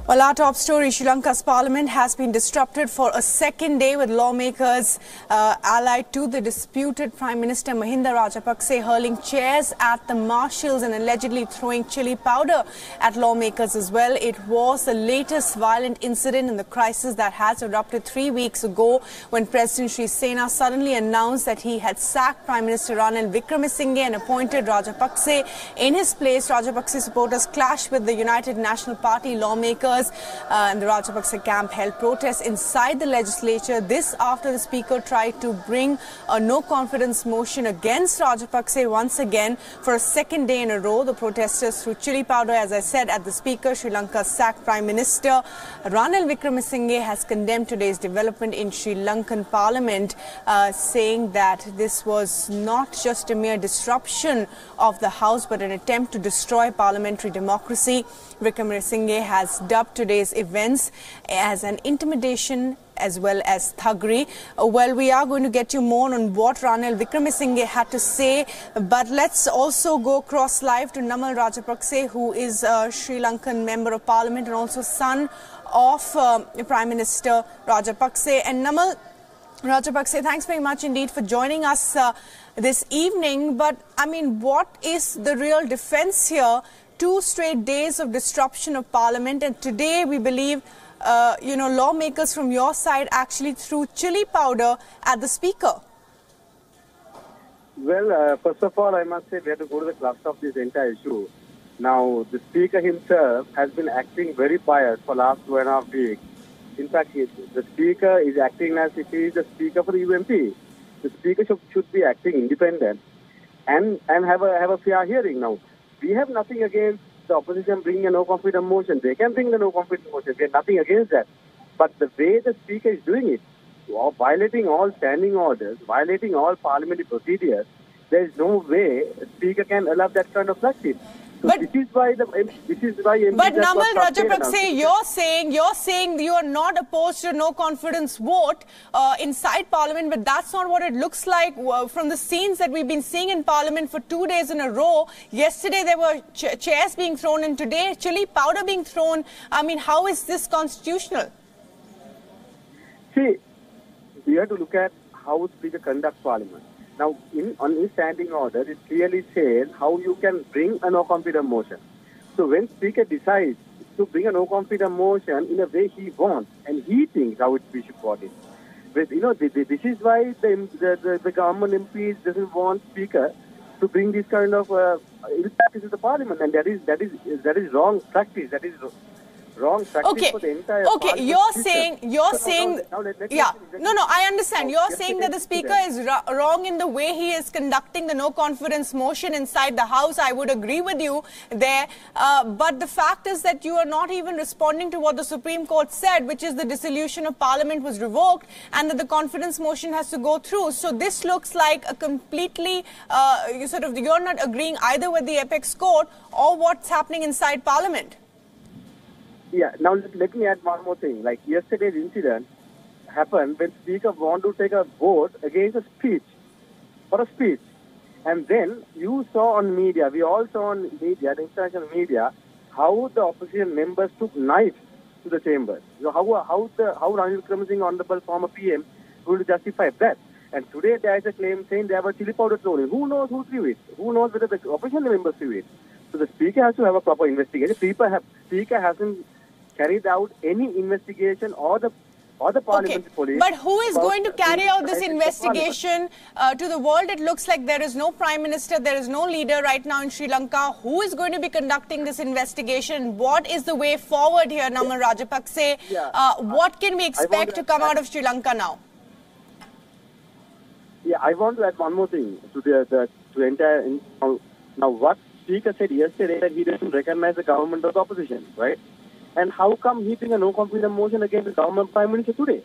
Well, our top story, Sri Lanka's parliament has been disrupted for a second day with lawmakers allied to the disputed Prime Minister Mahinda Rajapaksa hurling chairs at the marshals and allegedly throwing chilli powder at lawmakers as well. It was the latest violent incident in the crisis that has erupted 3 weeks ago when President Sri Sena suddenly announced that he had sacked Prime Minister Ranil Wickremesinghe and appointed Rajapaksa in his place. Rajapaksa supporters clashed with the United National Party lawmakers. And the Rajapaksa camp held protests inside the legislature. This after the speaker tried to bring a no-confidence motion against Rajapaksa once again for a second day in a row. The protesters threw chilli powder, as I said, at the speaker. Sri Lanka's sacked Prime Minister Ranil Wickremesinghe has condemned today's development in Sri Lankan Parliament, saying that this was not just a mere disruption of the House but an attempt to destroy parliamentary democracy. Wickremesinghe has dubbed today's events as an intimidation as well as thuggery. Well, we are going to get you more on what Ranil Wickremesinghe had to say, but let's also go across live to Namal Rajapaksa, who is a Sri Lankan Member of Parliament and also son of Prime Minister Rajapaksa. And Namal Rajapaksa, thanks very much indeed for joining us this evening. But I mean, what is the real defense here? 2 straight days of disruption of Parliament, and today we believe, lawmakers from your side actually threw chilli powder at the Speaker. Well, first of all, I must say we have to go to the crux of this entire issue. Now, the Speaker himself has been acting very biased for the last 2.5 weeks. In fact, the Speaker is acting as if he is the Speaker for the UMP. The Speaker should be acting independent and have a fair hearing. Now, we have nothing against the opposition bringing a no-confidence motion. They can bring the no-confidence motion. We have nothing against that. But the way the Speaker is doing it, violating all standing orders, violating all parliamentary procedures, there is no way the Speaker can allow that kind of practice. So but, this is why MPs. But Namal Rajapaksa, you're saying you are not opposed to a no-confidence vote inside Parliament, but that's not what it looks like from the scenes that we've been seeing in Parliament for 2 days in a row. Yesterday there were chairs being thrown, and today chilli powder being thrown. I mean, how is this constitutional? See, we have to look at how Speaker conducts Parliament. Now, on his standing order, it clearly says how you can bring a no-confidence motion. So when Speaker decides to bring a no-confidence motion in a way he wants, and he thinks how we should vote it. But, this is why the government MPs doesn't want Speaker to bring this kind of ill practice to the Parliament, and that is wrong practice. That is wrong practice for the entire Okay, you're saying, I understand. You're saying that the Speaker is wrong in the way he is conducting the no-confidence motion inside the House. I would agree with you there. But the fact is that you are not even responding to what the Supreme Court said, which is the dissolution of Parliament was revoked and that the confidence motion has to go through. So this looks like a completely, you're not agreeing either with the Apex Court or what's happening inside Parliament. Yeah, now let me add one more thing. Like yesterday's incident happened when Speaker wanted to take a vote against a speech, and then you saw on media, we all saw on media, the international media, how the opposition members took knives to the chambers. You know, how Ranil Wickremesinghe, honorable former PM, will justify that. And today there is a claim saying there were chilli powder thrown in. Who knows who threw it? Who knows whether the opposition members threw it? So the Speaker has to have a proper investigation. Speaker hasn't carried out any investigation or the parliamentary police. But who is going to carry out this investigation? To the world, it looks like there is no Prime Minister, there is no leader right now in Sri Lanka. Who is going to be conducting this investigation? What is the way forward here, Namal Rajapaksa? What can we expect to come out of Sri Lanka now? Yeah, I want to add one more thing to the entire. Now, what Speaker said yesterday that he doesn't recognize the government of the opposition, right? And how come he bring a no-confidence motion against the government Prime Minister today?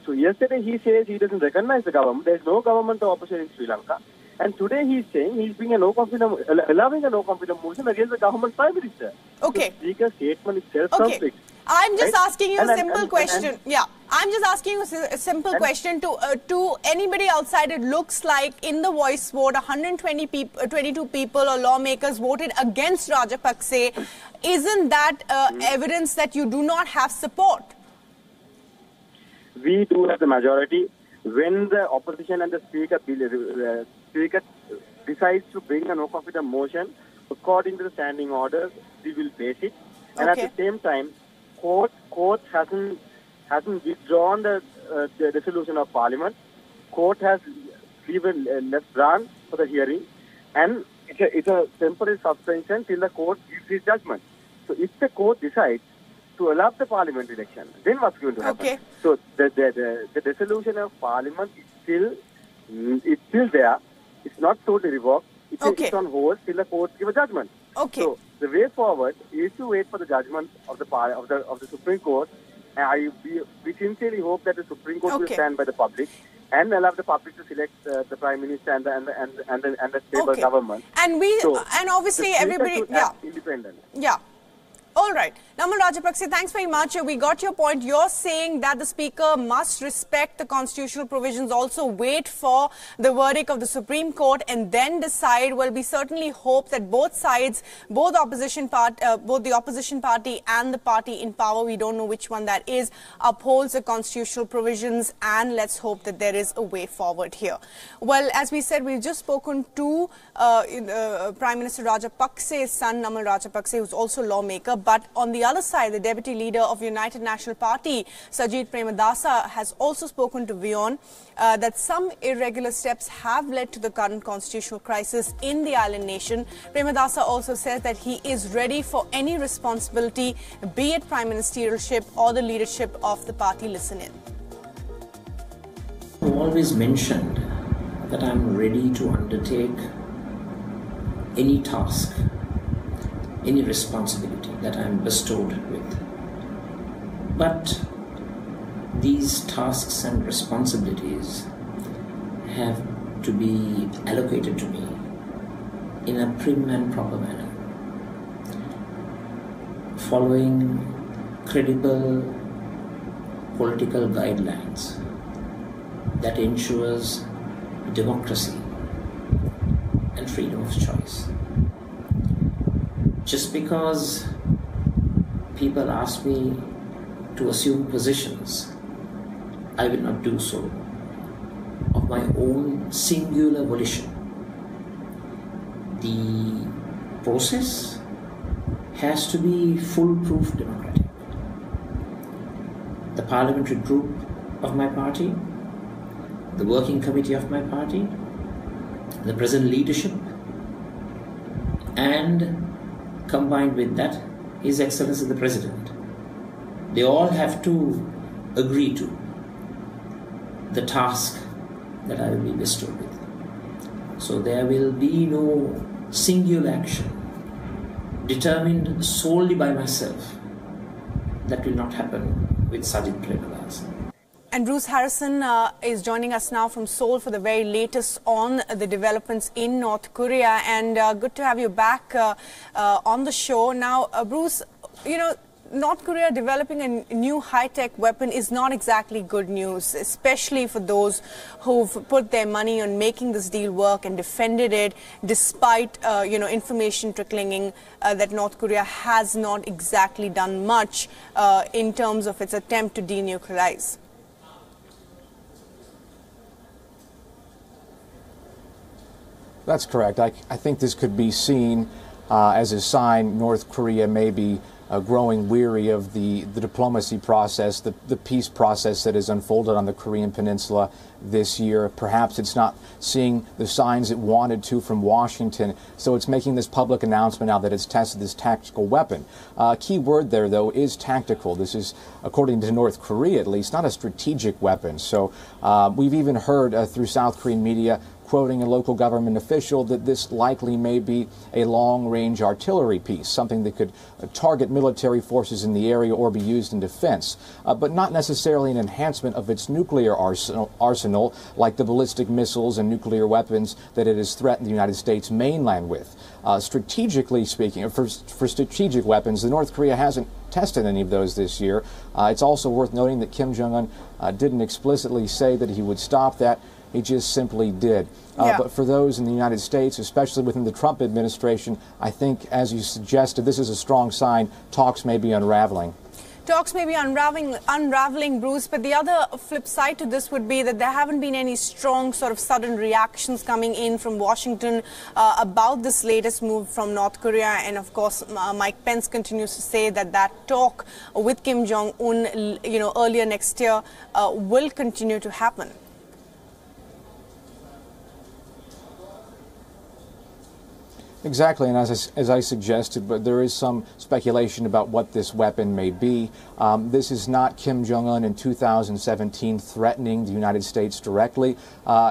So yesterday he says he doesn't recognize the government. There is no government of opposition in Sri Lanka. And today he's saying he's bringing allowing a no-confidence motion against the government Prime Minister. Okay. The Speaker's statement is self-conflict. I'm just right? asking you a simple question. Yeah, I'm just asking you a simple question to anybody outside. It looks like in the voice vote, 22 people or lawmakers voted against Rajapaksa. Isn't that evidence that you do not have support? We do have the majority. When the opposition and the speaker decides to bring a no confidence motion, according to the standing orders, we will face it. And at the same time, court hasn't withdrawn the resolution of Parliament. Court has left branch for the hearing, and it's a temporary suspension till the court gives its judgment. So if the court decides to allow the Parliament election, then what's going to happen? Okay. So the resolution of Parliament is still there. It's not totally revoked. It's on hold till the court give a judgment. Okay. So the way forward is to wait for the judgment of the Supreme Court. And we sincerely hope that the Supreme Court will stand by the public and allow the public to select the Prime Minister and the stable government. And obviously everybody, independent. Yeah. All right. Namal Rajapaksa, thanks very much. We got your point. You're saying that the Speaker must respect the constitutional provisions, also wait for the verdict of the Supreme Court and then decide. Well, we certainly hope that both sides, both the opposition party and the party in power, we don't know which one that is, upholds the constitutional provisions, and let's hope that there is a way forward here. Well, as we said, we've just spoken to Prime Minister Rajapaksa's son, Namal Rajapaksa, who's also a lawmaker. But on the other side, the Deputy Leader of United National Party, Sajid Premadasa, has also spoken to Wion that some irregular steps have led to the current constitutional crisis in the island nation. Premadasa also says that he is ready for any responsibility, be it prime ministership or the leadership of the party. Listen in. I've always mentioned that I'm ready to undertake any task, any responsibility that I am bestowed with. But these tasks and responsibilities have to be allocated to me in a prim and proper manner, following credible political guidelines that ensures democracy and freedom of choice. Just because people ask me to assume positions, I will not do so of my own singular volition. The process has to be foolproof democratic. The parliamentary group of my party, the working committee of my party, the present leadership, and combined with that, His Excellency the President, they all have to agree to the task that I will be bestowed with. So there will be no singular action determined solely by myself. That will not happen with Sajid Premadasa. And Bruce Harrison is joining us now from Seoul for the very latest on the developments in North Korea. And good to have you back on the show. Now, Bruce, you know, North Korea developing a new high-tech weapon is not exactly good news, especially for those who've put their money on making this deal work and defended it, despite, information trickling in that North Korea has not exactly done much in terms of its attempt to denuclearize. That's correct. I think this could be seen as a sign North Korea may be growing weary of the diplomacy process, the peace process that has unfolded on the Korean Peninsula this year. Perhaps it's not seeing the signs it wanted to from Washington, so it's making this public announcement now that it's tested this tactical weapon. Key word there, though, is tactical. This is, according to North Korea at least, not a strategic weapon. So we've even heard through South Korean media quoting a local government official that this likely may be a long-range artillery piece, something that could target military forces in the area or be used in defense, but not necessarily an enhancement of its nuclear arsenal like the ballistic missiles and nuclear weapons that it has threatened the United States mainland with. Strategically speaking, for strategic weapons, the North Korea hasn't tested any of those this year. It's also worth noting that Kim Jong-un didn't explicitly say that he would stop that. He just simply did. But for those in the United States, especially within the Trump administration, I think, as you suggested, this is a strong sign talks may be unraveling. Talks may be unraveling, Bruce, but the other flip side to this would be that there haven't been any strong sort of sudden reactions coming in from Washington about this latest move from North Korea. And of course, Mike Pence continues to say that that talk with Kim Jong-un, earlier next year will continue to happen. Exactly, and as I suggested, but there is some speculation about what this weapon may be. This is not Kim Jong-un in 2017 threatening the United States directly.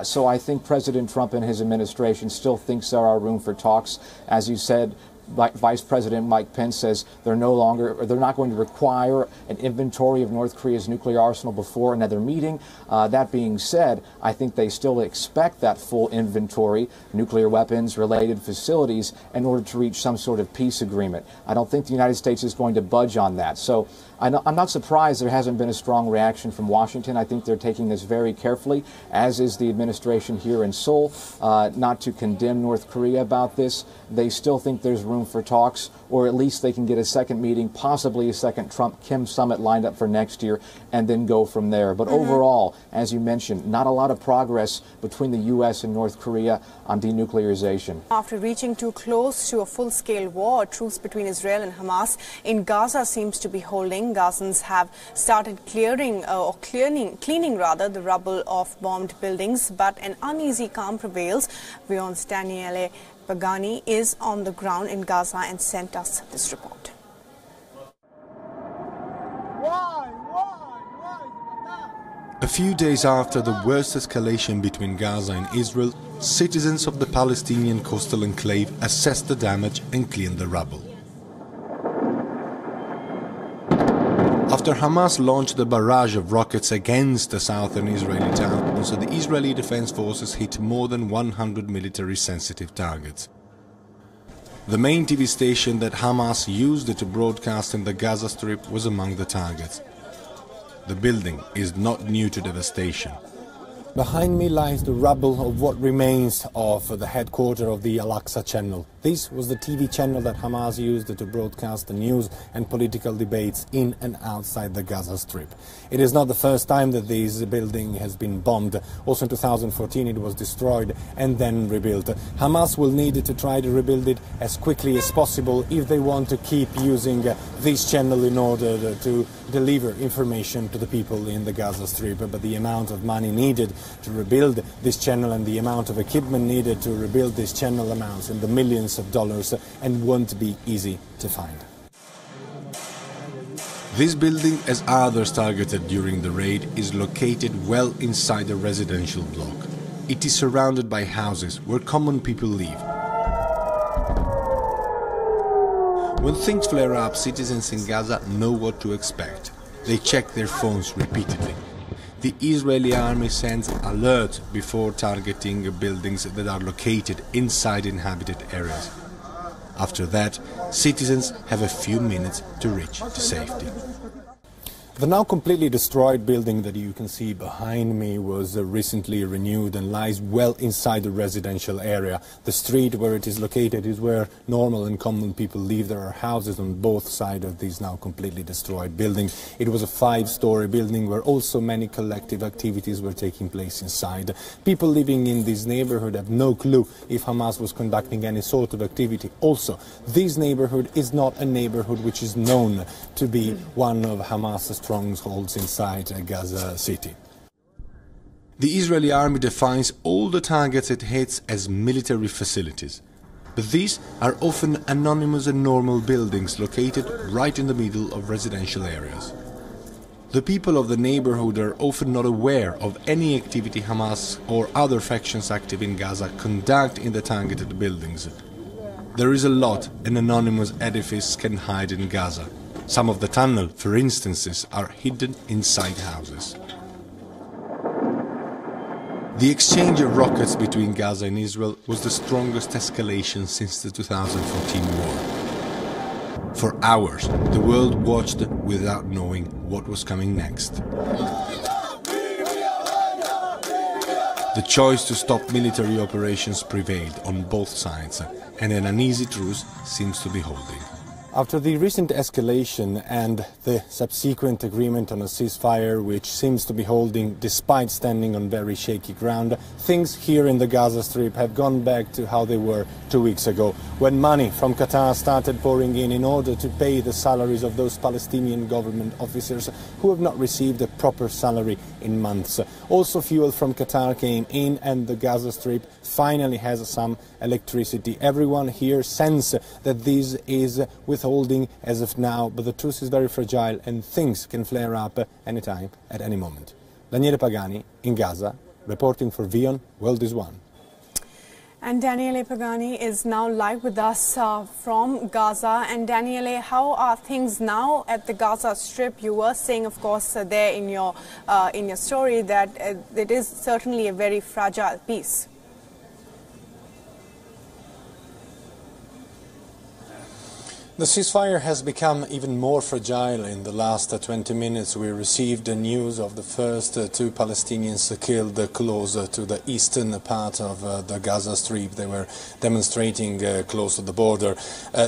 So I think President Trump and his administration still thinks there are room for talks. As you said, Vice President Mike Pence says they're not going to require an inventory of North Korea's nuclear arsenal before another meeting. That being said, I think they still expect that full inventory, nuclear weapons, related facilities, in order to reach some sort of peace agreement. I don't think the United States is going to budge on that. So I'm not surprised there hasn't been a strong reaction from Washington. I think they're taking this very carefully, as is the administration here in Seoul, not to condemn North Korea about this. They still think there's room for talks, or at least they can get a second meeting, possibly a second Trump-Kim summit lined up for next year, and then go from there. But overall, as you mentioned, not a lot of progress between the U.S. and North Korea on denuclearization. After reaching too close to a full-scale war, a truce between Israel and Hamas in Gaza seems to be holding. Gazans have started cleaning the rubble of bombed buildings, but an uneasy calm prevails. Wion's Daniele Pagani is on the ground in Gaza and sent us this report. A few days after the worst escalation between Gaza and Israel, citizens of the Palestinian coastal enclave assessed the damage and cleaned the rubble. After Hamas launched a barrage of rockets against the southern Israeli towns, the Israeli Defense Forces hit more than 100 military-sensitive targets. The main TV station that Hamas used to broadcast in the Gaza Strip was among the targets. The building is not new to devastation. Behind me lies the rubble of what remains of the headquarters of the Al-Aqsa channel. This was the TV channel that Hamas used to broadcast the news and political debates in and outside the Gaza Strip. It is not the first time that this building has been bombed. Also in 2014 it was destroyed and then rebuilt. Hamas will need to try to rebuild it as quickly as possible if they want to keep using this channel in order to deliver information to the people in the Gaza Strip. But the amount of money needed to rebuild this channel and the amount of equipment needed to rebuild this channel amounts in the millions of dollars and won't be easy to find. This building, as others targeted during the raid, is located well inside a residential block. It is surrounded by houses where common people live. When things flare up, citizens in Gaza know what to expect. They check their phones repeatedly. The Israeli army sends alerts before targeting buildings that are located inside inhabited areas. After that, citizens have a few minutes to reach to safety. The now completely destroyed building that you can see behind me was recently renewed and lies well inside the residential area. The street where it is located is where normal and common people live. There are houses on both sides of this now completely destroyed building. It was a 5-story building where also many collective activities were taking place inside. People living in this neighborhood have no clue if Hamas was conducting any sort of activity. Also, this neighborhood is not a neighborhood which is known to be one of Hamas's strongholds inside Gaza City. The Israeli army defines all the targets it hits as military facilities. But these are often anonymous and normal buildings located right in the middle of residential areas. The people of the neighborhood are often not aware of any activity Hamas or other factions active in Gaza conduct in the targeted buildings. There is a lot an anonymous edifice can hide in Gaza. Some of the tunnel, for instance, are hidden inside houses. The exchange of rockets between Gaza and Israel was the strongest escalation since the 2014 war. For hours, the world watched without knowing what was coming next. The choice to stop military operations prevailed on both sides, and an uneasy truce seems to be holding. After the recent escalation and the subsequent agreement on a ceasefire, which seems to be holding despite standing on very shaky ground, things here in the Gaza Strip have gone back to how they were 2 weeks ago, when money from Qatar started pouring in order to pay the salaries of those Palestinian government officers who have not received a proper salary in months. Also, fuel from Qatar came in, and the Gaza Strip finally has some electricity. Everyone here senses that this is withholding as of now, but the truce is very fragile and things can flare up anytime, at any moment. Daniele Pagani in Gaza, reporting for Wion, World is One. And Daniele Pagani is now live with us from Gaza. And Daniele, how are things now at the Gaza Strip? You were saying, of course, there in your story that it is certainly a very fragile peace. The ceasefire has become even more fragile in the last 20 minutes. We received the news of the first 2 Palestinians killed closer to the eastern part of the Gaza Strip. They were demonstrating close to the border.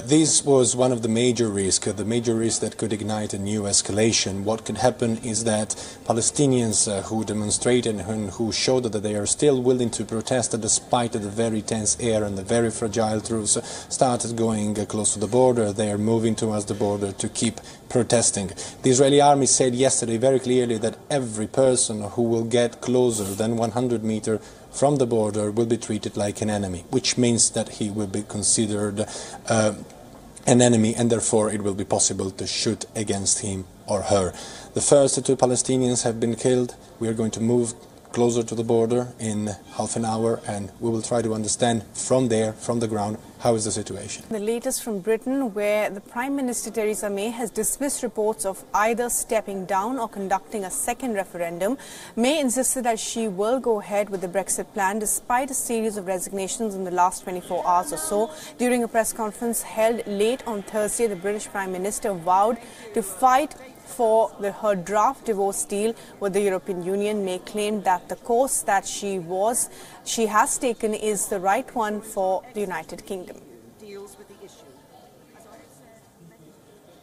This was one of the major risks that could ignite a new escalation. What could happen is that Palestinians who demonstrated and who showed that they are still willing to protest despite the very tense air and the very fragile truce started going close to the border. They are moving towards the border to keep protesting. The Israeli army said yesterday very clearly that every person who will get closer than 100 meters from the border will be treated like an enemy, which means that he will be considered an enemy, and therefore it will be possible to shoot against him or her. The first 2 Palestinians have been killed. We are going to move closer to the border in half an hour, and we will try to understand from there, from the ground, how is the situation. The latest from Britain, where the Prime Minister Theresa May has dismissed reports of either stepping down or conducting a second referendum. May insisted that she will go ahead with the Brexit plan despite a series of resignations in the last 24 hours or so. During a press conference held late on Thursday, the British Prime Minister vowed to fight for her draft divorce deal with the European Union. May claimed that the course that she has taken is the right one for the United Kingdom.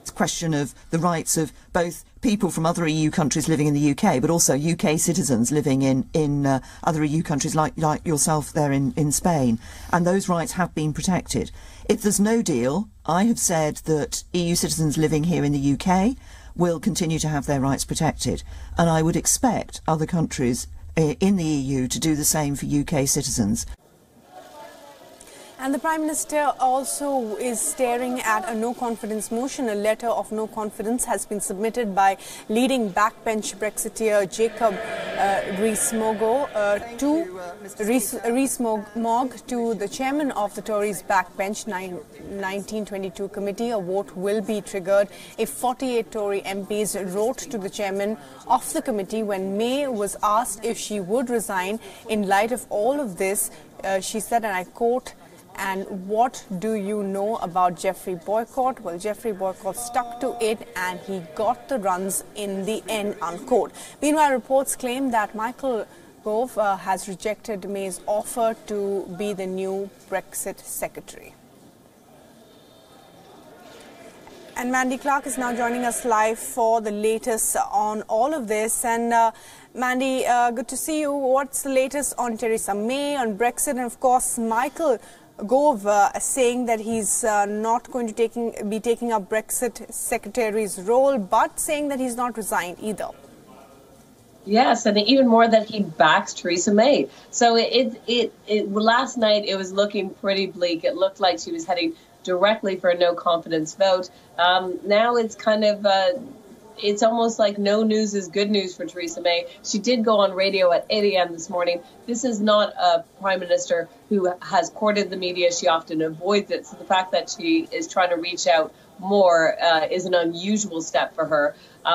It's a question of the rights of both people from other EU countries living in the UK, but also UK citizens living in other EU countries like yourself there in Spain. And those rights have been protected. If there's no deal, I have said that EU citizens living here in the UK will continue to have their rights protected. And I would expect other countries in the EU to do the same for UK citizens. And the Prime Minister also is staring at a no-confidence motion. A letter of no confidence has been submitted by leading backbench Brexiteer Jacob Rees-Mogg to the chairman of the Tories backbench 1922 committee. A vote will be triggered if 48 Tory MPs wrote to the chairman of the committee. When May was asked if she would resign in light of all of this, she said, and I quote, "And what do you know about Geoffrey Boycott?" Well, Geoffrey Boycott stuck to it and he got the runs in the end, unquote. Meanwhile, reports claim that Michael Gove has rejected May's offer to be the new Brexit secretary. And Mandy Clark is now joining us live for the latest on all of this. And Mandy, good to see you. What's the latest on Theresa May, on Brexit, and of course Michael Gove saying that he's not going to be taking up Brexit secretary's role, but saying that he's not resigned either. Yes, and even more that he backs Theresa May. So last night it was looking pretty bleak. It looked like she was heading directly for a no confidence vote. Now it's kind of it's almost like no news is good news for Theresa May. She did go on radio at 8 a.m. this morning. This is not a prime minister who has courted the media. She often avoids it. So the fact that she is trying to reach out more is an unusual step for her.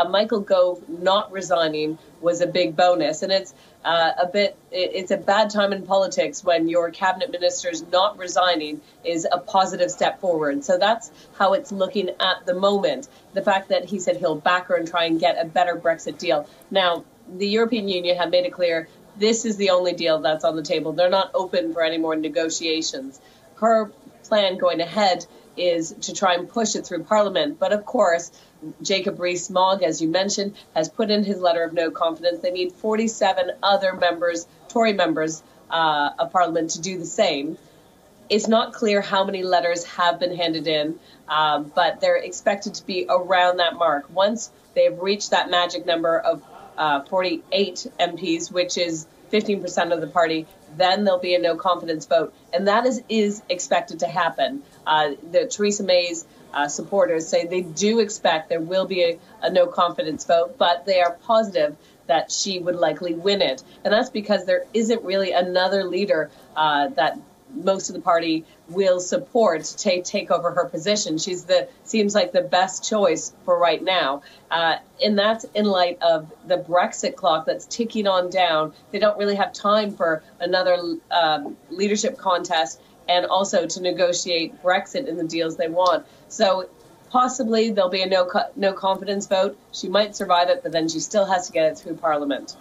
Michael Gove not resigning was a big bonus, and it's a bad time in politics when your cabinet ministers not resigning is a positive step forward. So that's how it's looking at the moment. The fact that he said he'll back her and try and get a better Brexit deal. Now, the European Union have made it clear this is the only deal that's on the table. They're not open for any more negotiations. Her plan going ahead is to try and push it through Parliament. But of course, Jacob Rees-Mogg, as you mentioned, has put in his letter of no confidence. They need 47 other members, Tory members of Parliament, to do the same. It's not clear how many letters have been handed in, but they're expected to be around that mark. Once they've reached that magic number of 48 MPs, which is 15% of the party, then there'll be a no confidence vote. And that is expected to happen. The Theresa May's supporters say they do expect there will be a no confidence vote, but they are positive that she would likely win it. And that's because there isn't really another leader that most of the party will support to take over her position. She's seems like the best choice for right now. And that's in light of the Brexit clock that's ticking on down. They don't really have time for another leadership contest and also to negotiate Brexit in the deals they want. So possibly there'll be a no confidence vote. She might survive it, but then she still has to get it through Parliament.